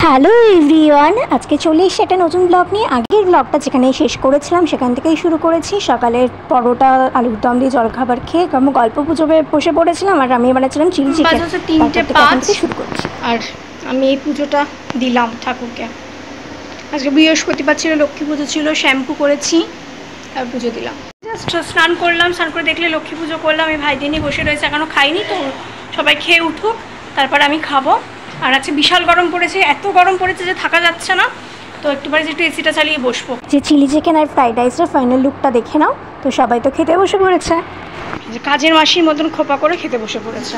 Hello everyone, আজকে চলে এসেছি একটা নতুন ব্লগ নিয়ে। আগের ব্লগটা যেখানে শেষ করেছিলাম সেখান থেকেই শুরু করেছি। সকালের পরোটা আলুর দম দিয়ে জলখাবার খেয়ে আমি গল্প পুজোবে বসে পড়েছিলাম, আর আমি বানাচ্ছিলাম চিলি চিকেন। 3:05 শুরু করছি। আর আমি এই পুজোটা দিলাম ঠাকুরকে। আজকে বৃহস্পতিবার ছিল, লক্ষ্মী পুজো ছিল, শ্যাম্পু করেছি আর পুজো দিলাম। জাস্ট স্নান করলাম, স্নান করে দেখলে লক্ষ্মী পুজো করলাম। এই ভাইদের নিয়ে বসে রয়েছে, এখনও খাইনি, তো সবাই খেয়ে উঠুক তারপর আমি খাবো। আর আছে বিশাল গরম পড়েছে, এত গরম পড়েছে যে থাকা যাচ্ছে না, তো একটুবারে একটু এসিটা চালিয়ে বসবো। যে চিলি চিকেন আর ফ্রাইড রাইসের ফাইনাল লুকটা দেখে নাও। তো সবাই তো খেতে বসে পড়েছে, যে কাজের মাসির মতন খোপা করে খেতে বসে পড়েছে।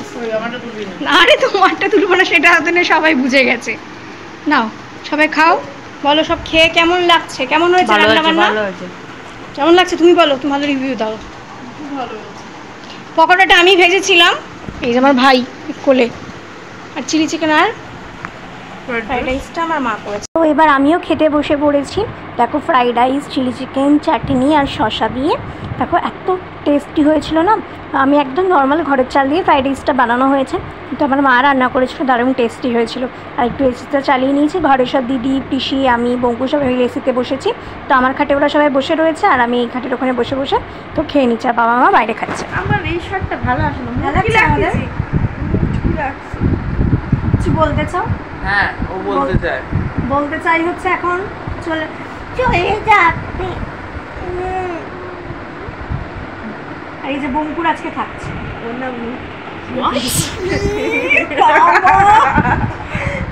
আরে তোমারটা তুলবো না, সেটা হাতে নিয়ে সবাই বুঝে গেছে। নাও সবাই খাও, বলো সব খেয়ে কেমন লাগছে, কেমন হয়েছে রান্না বান্না, কেমন লাগছে তুমি বলো, তুমি ভালো রিভিউ দাও। পকোড়াটা আমি ভেজেছিলাম, এই যে আমার ভাই কোলে, আর চিলি চিকেন আর ফ্রাইড রাইসটা আমার মা করেছে। তো এবার আমিও খেতে বসে পড়েছি। দেখো ফ্রাইড রাইস, চিলি চিকেন, চাটনি আর শসা দিয়ে, দেখো এত টেস্টি হয়েছিল না। আমি একদম নর্মাল ঘরের চাল দিয়ে ফ্রাইড রাইসটা বানানো হয়েছে, কিন্তু আমার মা রান্না করেছিল, দারুণ টেস্টি হয়েছিল। আর একটু এসিটা চালিয়ে নিয়েছি, ঘরের সব দিদি পিসি আমি বঙ্কু সবাই মিলে এসিতে বসেছি। তো আমার খাটে ওরা সবাই বসে রয়েছে, আর আমি এই খাটের ওখানে বসে বসে তো খেয়ে নিচ্ছি, আর বাবা মা বাইরে খাচ্ছে। আমার এই শার্টটা ভালো আসে না, ভালো লাগছে আমাদের? কিছু বলতে চাও? হ্যাঁ, ও বলতে চায়। বলতে চাই হচ্ছে এখন চলে যাচ্ছে। আর এই যে বঙ্কুর আজকে থাকছে,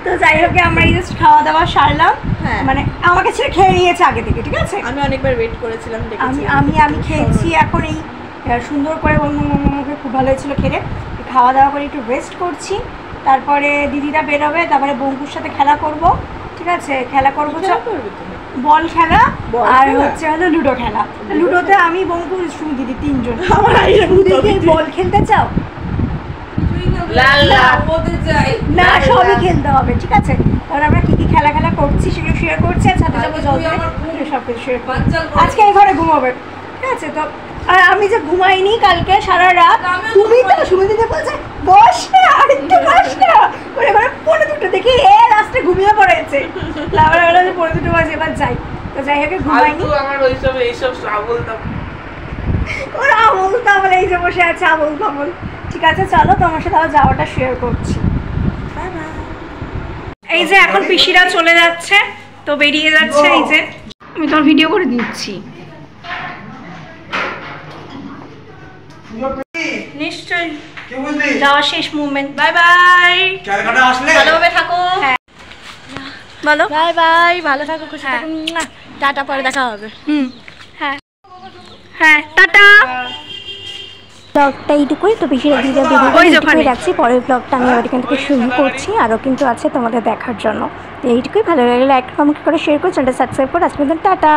তো যাই হোক আমরা এই জাস্ট খাওয়া দাওয়া সারলাম। মানে আমাকে ছেড়ে খেয়ে নিয়েছে আগে থেকে, ঠিক আছে। আমি অনেকবার ওয়েট করেছিলাম, আমি খেয়েছি এখন, এই সুন্দর করে মুখে খুব ভালো হয়েছিল খেলে। খাওয়া দাওয়া করে একটু রেস্ট করছি, তারপরে দিদিরা বেরোবে, তারপরে বঙ্কুর সাথে খেলা করব, ঠিক আছে। খেলা করবো বল খেলা, আর হচ্ছে হলো লুডো খেলা। লুডোতে আমি বঙ্কু সুমি দিদি তিনজন। বল খেলতে চাও? না, সবই খেলতে হবে, ঠিক আছে। তাহলে আমরা কি কি খেলা করছি সেগুলো শেয়ার করছি, আর সাথে যাবো জল দিয়ে সব কিছু শেয়ার করছি। আজকে এই ঘরে ঘুমাবে, ঠিক আছে। তো আর আমি যে ঘুমাইনি কালকে সারা রাত, তুমি তো সুমি দিদি বলছে বস না, আর একটু বস না, ওরে এবার 1:45 দেখি এ লাস্টে ঘুমিয়ে পড়েছে। আবার বলে 1:45 বাজে, এবার যাই। তো যাই হোক ঘুমাইনি, আমার এইসব বলতাম, ওরা বলতাম বলে এই যে বসে আছে আবল তাবল। ঠিক আছে, চলো তোমার সাথে আবার যাওয়াটা শেয়ার করছি। এই যে এখন পিসিরা চলে যাচ্ছে, তো বেরিয়ে যাচ্ছে। এই যে আমি তোমার ভিডিও করে দিচ্ছি, নিশ্চয়ই যাওয়া শেষ মুভমেন্ট। বাই বাই, ভালোভাবে থাকো। হ্যাঁ বলো বাই বাই, ভালো থাকো, খুশি থাকো, টাটা, পরে দেখা হবে। হ্যাঁ হ্যাঁ, টাটা। ব্লগটা এইটুকুই, তো বেশি এইটুকুই রাখছি। পরের ব্লগটা আমি আবার এখান থেকে শুরু করছি, আরও কিন্তু আছে তোমাদের দেখার জন্য। তো এইটুকুই, ভালো লাগলে লাইক কমেন্ট করে শেয়ার করে চ্যানেলটা সাবস্ক্রাইব করে আজকে টাটা।